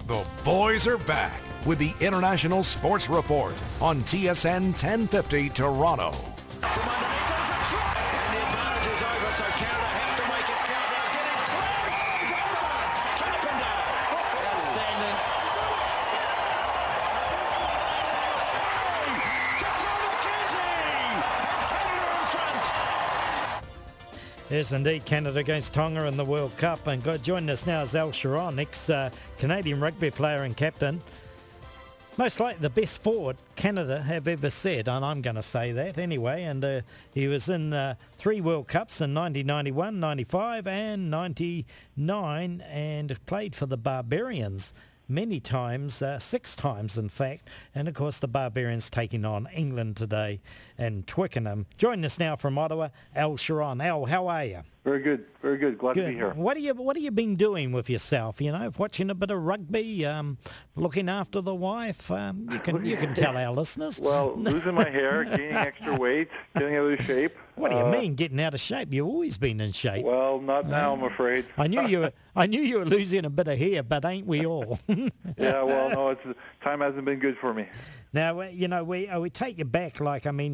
The boys are back with the International Sports Report on TSN 1050 Toronto. From underneath, there's a try, and the advantage is over, so Canada have to make it count. They're getting close. Carpenter, outstanding. Canada in front. Yes, indeed, Canada against Tonga in the World Cup. And joining us now is Charron, ex-Canadian rugby player and captain. Most likely the best forward Canada have ever said, and I'm going to say that anyway. And he was in 3 World Cups in 1991, 95 and 99, and played for the Barbarians many times, 6 times in fact. And of course the Barbarians taking on England today in Twickenham. Joining us now from Ottawa, Charron. How are you? Very good, very good. Glad to be here. What have you been doing with yourself? You know, watching a bit of rugby, looking after the wife. You can tell our listeners. Well, losing my hair, gaining extra weight, getting out of shape. What do you mean getting out of shape? You've always been in shape. Well, not now, I'm afraid. I knew you were losing a bit of hair, but ain't we all? Yeah, well, no, time hasn't been good for me. Now, you know, we take you back,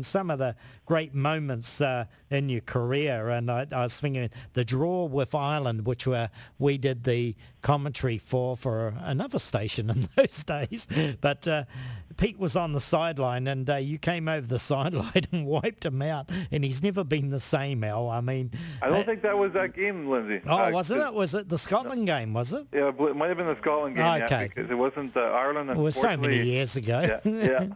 some of the great moments in your career, and I was thinking the draw with Ireland, which we did the commentary for another station in those days, but Pete was on the sideline, and you came over the sideline and wiped him out, and he's never been the same, Al. I mean... I don't think that was that game, Lindsay. Oh, wasn't it? Was it the Scotland game, was it? Yeah, it might have been the Scotland game, okay. Yeah, because it wasn't Ireland, It was so many years ago. Yeah.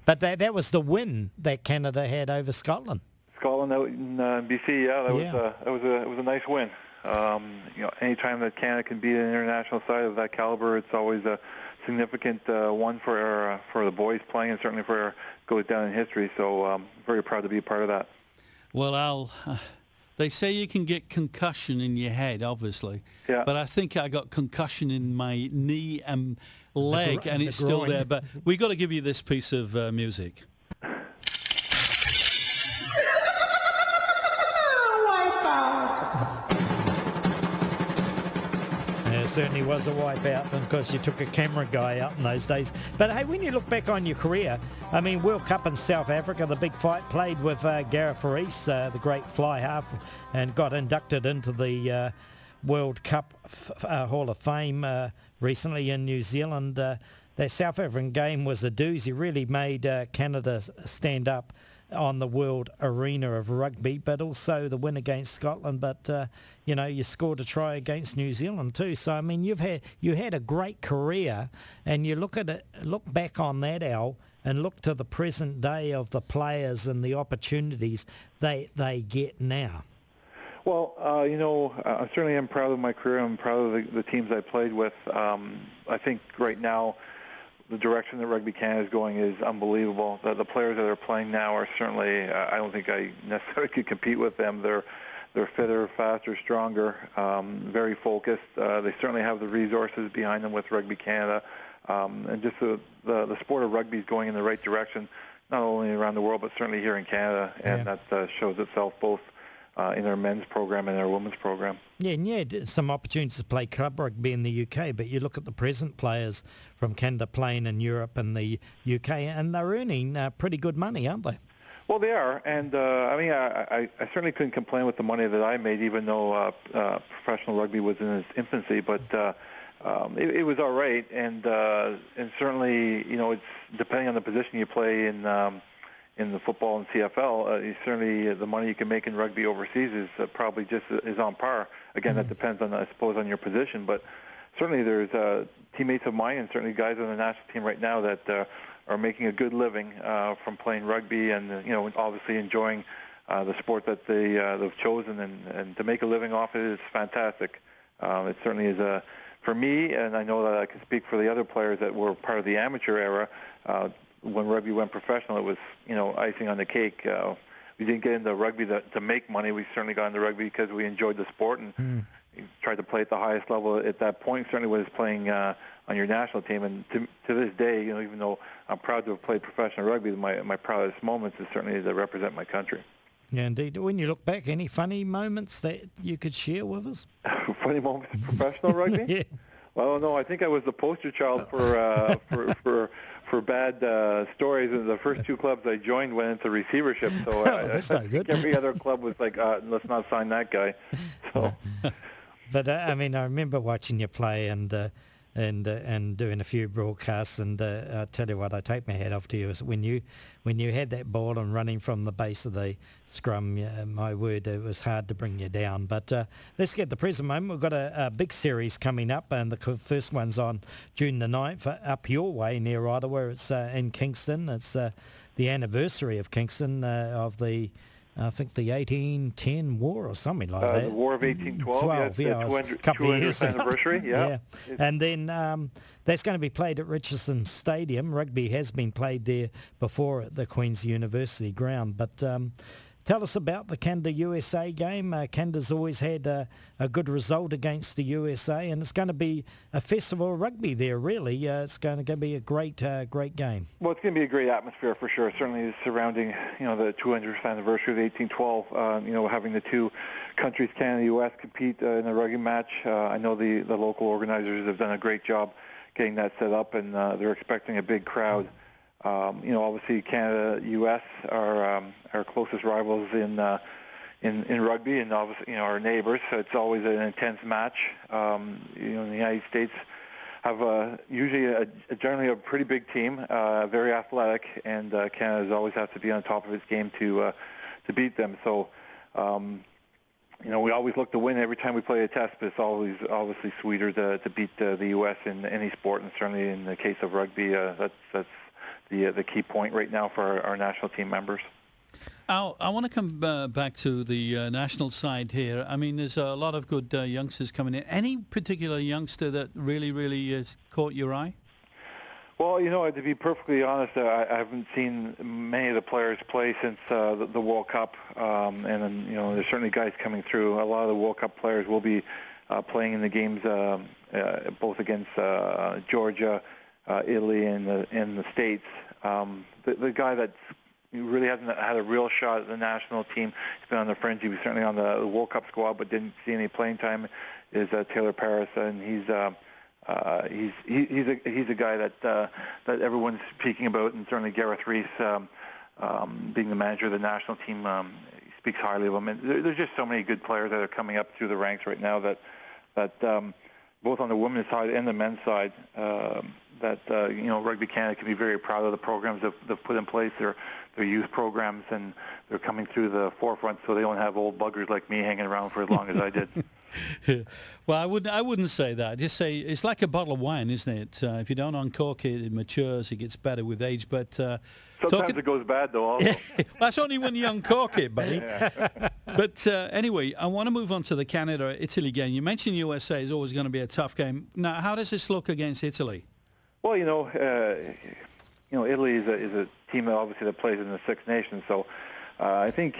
But that was the win that Canada had over Scotland. Scotland out in BC, that was a nice win. Anytime that Canada can beat an international side of that caliber, it's always a significant one for the boys playing, and certainly goes down in history. So I'm very proud to be a part of that. Well, Al, they say you can get concussion in your head, obviously. Yeah. But I think I got concussion in my knee and leg, and it's still there. But we got to give you this piece of music. It certainly was a wipeout, and of course you took a camera guy out in those days. But hey, when you look back on your career, I mean, World Cup in South Africa, the big fight, played with Gareth Rees, the great fly half, and got inducted into the World Cup Hall of Fame recently in New Zealand. That South African game was a doozy, really made Canada stand up on the world arena of rugby, but also the win against Scotland. But you scored a try against New Zealand too. So I mean, you had a great career, and you look back on that, Al, and look to the present day of the players and the opportunities they get now. Well, I certainly am proud of my career. I'm proud of the teams I played with. I think right now, the direction that Rugby Canada is going is unbelievable. The players that are playing now are certainly, I don't think I necessarily could compete with them. They're fitter, faster, stronger, very focused. They certainly have the resources behind them with Rugby Canada. And just the sport of rugby is going in the right direction, not only around the world, but certainly here in Canada. And that shows itself both in our men's program and our women's program. Yeah, and you had some opportunities to play club rugby in the UK, but you look at the present players from Canada playing in Europe and the UK, and they're earning pretty good money, aren't they? Well, they are, and I certainly couldn't complain with the money that I made, even though professional rugby was in its infancy, but it was all right, and certainly, it's depending on the position you play in the football and CFL, certainly the money you can make in rugby overseas is probably just is on par. Again, that depends on, I suppose, on your position, but certainly there's teammates of mine and certainly guys on the national team right now that are making a good living from playing rugby and, obviously enjoying the sport that they've chosen, and to make a living off it is fantastic. It certainly is for me, and I know that I can speak for the other players that were part of the amateur era. When rugby went professional, it was, icing on the cake. We didn't get into rugby to make money. We certainly got into rugby because we enjoyed the sport and tried to play at the highest level at that point. Certainly was playing on your national team. And to this day, even though I'm proud to have played professional rugby, my proudest moments is certainly to represent my country. Yeah, indeed. When you look back, any funny moments that you could share with us? Funny moments in professional rugby? Yeah. Well, no, I think I was the poster child for bad stories. And the first two clubs I joined went into receivership, so That's I no good. think every other club was like, let's not sign that guy. So. But I mean, I remember watching you play and doing a few broadcasts, and I tell you what, I take my hat off to you. When you had that ball and running from the base of the scrum, my word, it was hard to bring you down. But let's get the present moment. We've got a big series coming up, and the first one's on June the 9th up your way near Ottawa. It's in Kingston. It's the anniversary of Kingston of the I think the 1810 war or something like that. The War of 1812, yeah, the 200th anniversary, yeah. And then that's going to be played at Richardson Stadium. Rugby has been played there before at the Queen's University ground. But tell us about the Canada-USA game. Canada's always had a good result against the USA, and it's going to be a festival of rugby there, really. It's going to be a great game. Well, it's going to be a great atmosphere for sure. Certainly surrounding, the 200th anniversary of 1812. Having the two countries, Canada and U.S., compete in a rugby match. I know the local organizers have done a great job getting that set up, and they're expecting a big crowd. Obviously Canada, U.S. are our closest rivals in rugby, and obviously our neighbors. So it's always an intense match. The United States have usually generally a pretty big team, very athletic, and Canada always has to be on top of its game to beat them. So. We always look to win every time we play a test, but it's always obviously sweeter to beat the U.S. in any sport, and certainly in the case of rugby, that's the key point right now for our national team members. Al, I want to come back to the national side here. I mean, there's a lot of good youngsters coming in. Any particular youngster that really has caught your eye? Well, to be perfectly honest, I haven't seen many of the players play since the World Cup, and then, there's certainly guys coming through. A lot of the World Cup players will be playing in the games both against Georgia, Italy, and the States. The guy that really hasn't had a real shot at the national team, he's been on the fringe. He was certainly on the World Cup squad, but didn't see any playing time, is Taylor Paris, and he's a guy that everyone's speaking about, and certainly Gareth Rees, being the manager of the national team, speaks highly of him. And there's just so many good players that are coming up through the ranks right now that both on the women's side and the men's side, Rugby Canada can be very proud of the programs they've put in place. Their youth programs, and they're coming through the forefront, so they don't have old buggers like me hanging around for as long as I did. Well, I wouldn't say that. Just say it's like a bottle of wine, isn't it? If you don't uncork it, it matures. It gets better with age. But sometimes it goes bad, though. Also. Yeah, that's only when you uncork it, buddy. Yeah. But anyway, I want to move on to the Canada-Italy game. You mentioned USA is always going to be a tough game. Now, how does this look against Italy? Well, Italy is a team that plays in the Six Nations. So I think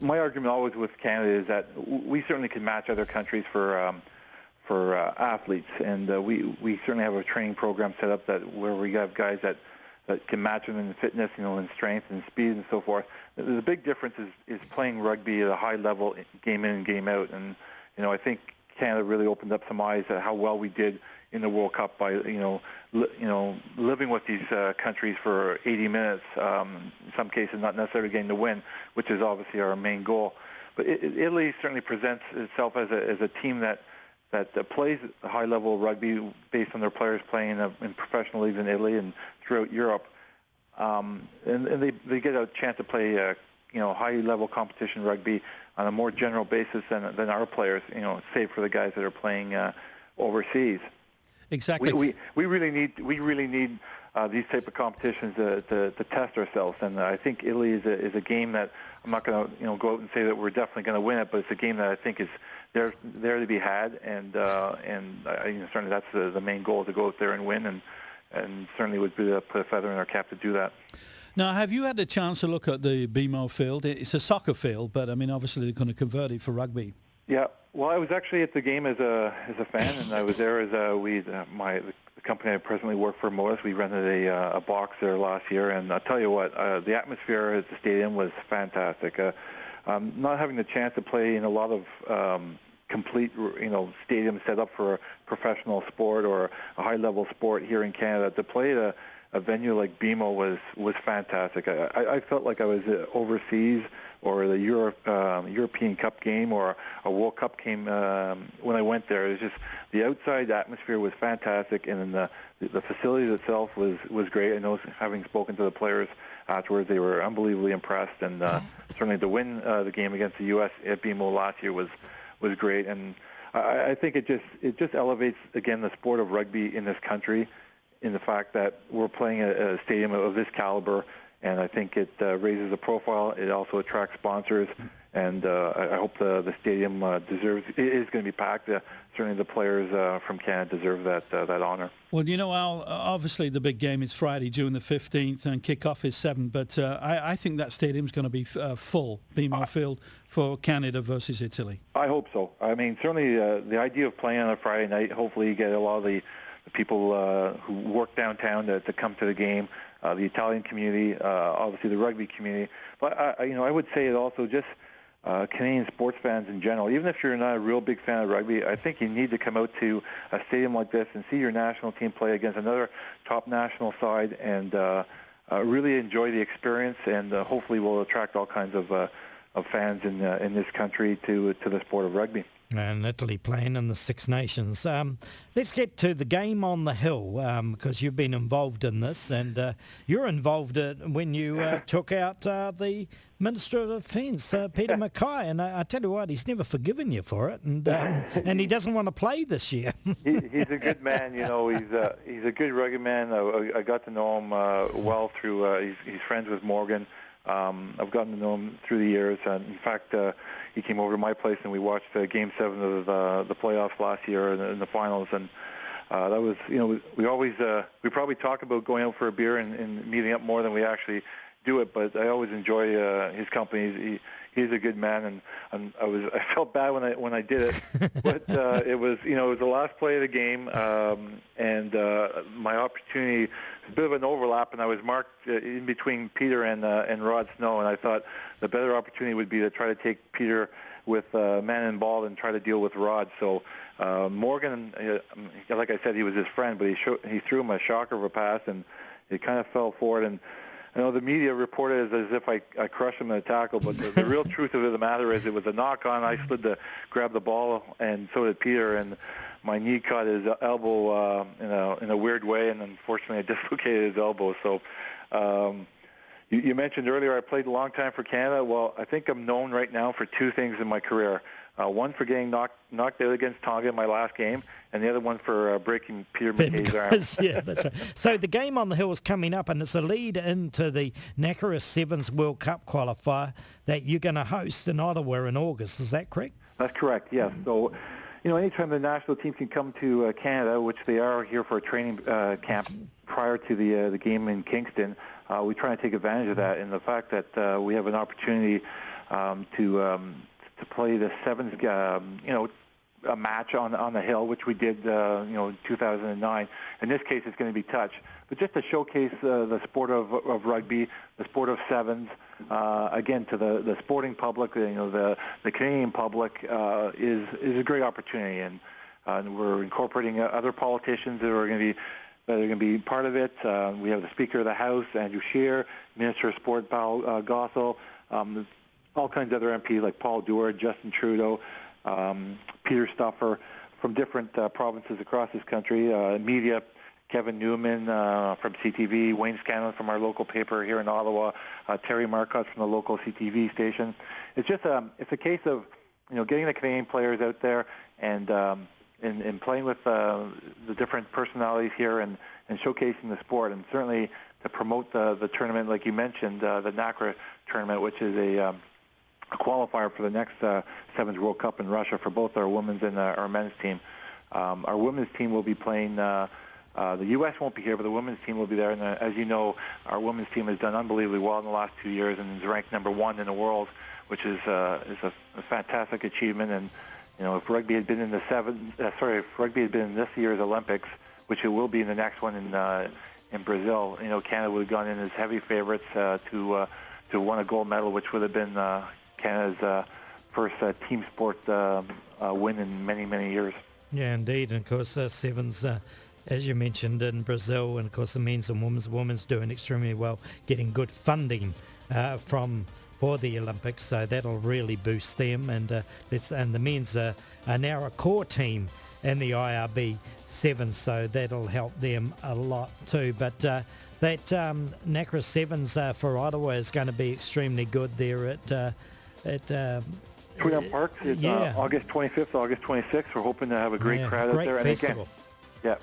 my argument always with Canada is that we certainly can match other countries for athletes, and we certainly have a training program set up where we have guys that can match them in fitness, in strength and speed and so forth. The big difference is playing rugby at a high level, game in and game out, and I think Canada really opened up some eyes at how well we did in the World Cup by living with these countries for 80 minutes. In some cases, not necessarily getting the win, which is obviously our main goal. But Italy certainly presents itself as a team that plays high level rugby based on their players playing in professional leagues in Italy and throughout Europe. And they get a chance to play high level competition rugby on a more general basis than our players. Save for the guys that are playing overseas. Exactly. We really need these type of competitions to test ourselves, and I think Italy is a game that I'm not going to go out and say that we're definitely going to win it, but it's a game that I think is there to be had, and certainly that's the main goal, to go out there and win, and certainly would be to put a feather in our cap to do that. Now, have you had a chance to look at the BMO field? It's a soccer field, but I mean, obviously they're going to convert it for rugby. Yeah. Well, I was actually at the game as a fan, and I was there as the company I presently work for, Modus. We rented a box there last year, and I'll tell you what, the atmosphere at the stadium was fantastic. Not having the chance to play in a lot of complete, stadium set up for a professional sport or a high-level sport here in Canada. To play at a venue like BMO was fantastic. I felt like I was overseas or the European Cup game or a World Cup game when I went there. It was just the outside atmosphere was fantastic, and then the facilities itself was great. I know, having spoken to the players afterwards, they were unbelievably impressed, and certainly to win the game against the U.S. at BMO last year was great. And I think it just elevates again the sport of rugby in this country, in the fact that we're playing a stadium of this caliber, and I think it raises the profile. It also attracts sponsors, and I hope the stadium deserves. It is going to be packed. Certainly, the players from Canada deserve that honor. Well, Al, obviously the big game is Friday, June the 15th, and kickoff is 7. But I think that stadium's going to be full, BMO Field, for Canada versus Italy. I hope so. I mean, certainly the idea of playing on a Friday night. Hopefully, you get a lot of the people who work downtown to come to the game. The Italian community, obviously the rugby community. But I would say it also just Canadian sports fans in general. Even if you're not a real big fan of rugby, I think you need to come out to a stadium like this and see your national team play against another top national side, and really enjoy the experience. And hopefully, we'll attract all kinds of fans in this country to the sport of rugby. And Italy playing in the Six Nations. Let's get to the game on the hill, because you've been involved in this, and you're involved when you took out the Minister of Defence, Peter Mackay, and I tell you what, he's never forgiven you for it, and he doesn't want to play this year. He's a good man, he's a good rugby man. I got to know him well through, he's friends with Morgan. I've gotten to know him through the years. In fact, he came over to my place and we watched Game 7 of the playoffs last year in the finals. And that was, we probably talk about going out for a beer and meeting up more than we actually do it. But I always enjoy his company. He's a good man, and I felt bad when I did it, but it was the last play of the game, and my opportunity was a bit of an overlap, and I was marked in between Peter and Rod Snow, and I thought the better opportunity would be to try to take Peter with man and ball and try to deal with Rod. So Morgan, like I said, he was his friend, but he threw him a shocker of a pass, and it kind of fell forward. And I know the media reported it as if I crushed him in a tackle, but the real truth of the matter is it was a knock-on. I slid to grab the ball, and so did Peter, and my knee caught his elbow in a weird way, and unfortunately I dislocated his elbow. So you mentioned earlier I played a long time for Canada. Well, I think I'm known right now for two things in my career. One for getting knocked out against Tonga in my last game, and the other one for breaking Peter McKay's arm. Yeah, that's right. So the game on the hill is coming up, and it's a lead into the NACRA Sevens World Cup qualifier that you're going to host in Ottawa in August. Is that correct? That's correct, yes. So, anytime the national team can come to Canada, which they are here for a training camp prior to the game in Kingston, we try to take advantage of that, and the fact that we have an opportunity to play the sevens, a match on the hill, which we did, in 2009. In this case, it's going to be touch, but just to showcase the sport of rugby, the sport of sevens, again to the sporting public, the Canadian public, is a great opportunity, and we're incorporating other politicians that are going to be part of it. We have the Speaker of the House, Andrew Scheer, Minister of Sport, Paul Gossel, all kinds of other MPs like Paul Dewar, Justin Trudeau, Peter Stuffer from different provinces across this country, media, Kevin Newman from CTV, Wayne Scanlon from our local paper here in Ottawa, Terry Marcotte from the local CTV station. It's just it's a case of getting the Canadian players out there and playing with the different personalities here and showcasing the sport, and certainly to promote the tournament, like you mentioned, the NACRA tournament, which is a qualifier for the next Sevens World Cup in Russia for both our women's and our men's team. Our women's team will be playing, the U.S. won't be here, but the women's team will be there. And as you know, our women's team has done unbelievably well in the last 2 years and is ranked number 1 in the world, which is a fantastic achievement. And if rugby had been in if rugby had been in this year's Olympics, which it will be in the next one in Brazil, Canada would have gone in as heavy favorites to win a gold medal, which would have been Canada's first team sport win in many, many years. Yeah, indeed. And of course, sevens, as you mentioned, in Brazil, and of course the men's and women's doing extremely well, getting good funding for the Olympics, so that'll really boost them. And the men's are now a core team in the IRB sevens, so that'll help them a lot too. But that NACRA sevens for Ottawa is going to be extremely good there at Freedom Park. It's August 25th, August 26th. We're hoping to have a great crowd out there. Festival. And again,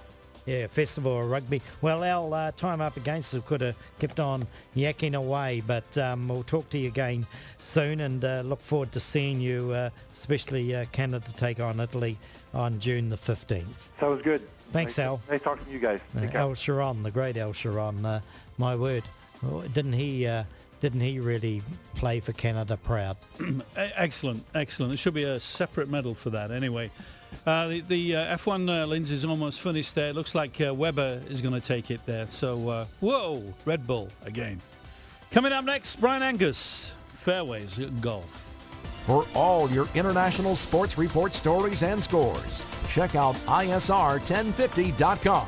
Yeah, Festival of Rugby. Well, our time up against it could have kept on yakking away, but we'll talk to you again soon, and look forward to seeing you, especially Canada take on Italy on June the 15th. Sounds good. Thanks, Al. Nice talking to you guys. Al Charron, the great Al Charron, my word. Didn't he really play for Canada proud? Excellent. It should be a separate medal for that anyway. The F1 Lindsay is almost finished there. It looks like Webber is going to take it there. So, whoa, Red Bull again. Coming up next, Brian Angus, Fairways Golf. For all your international sports report stories and scores, check out ISR1050.com.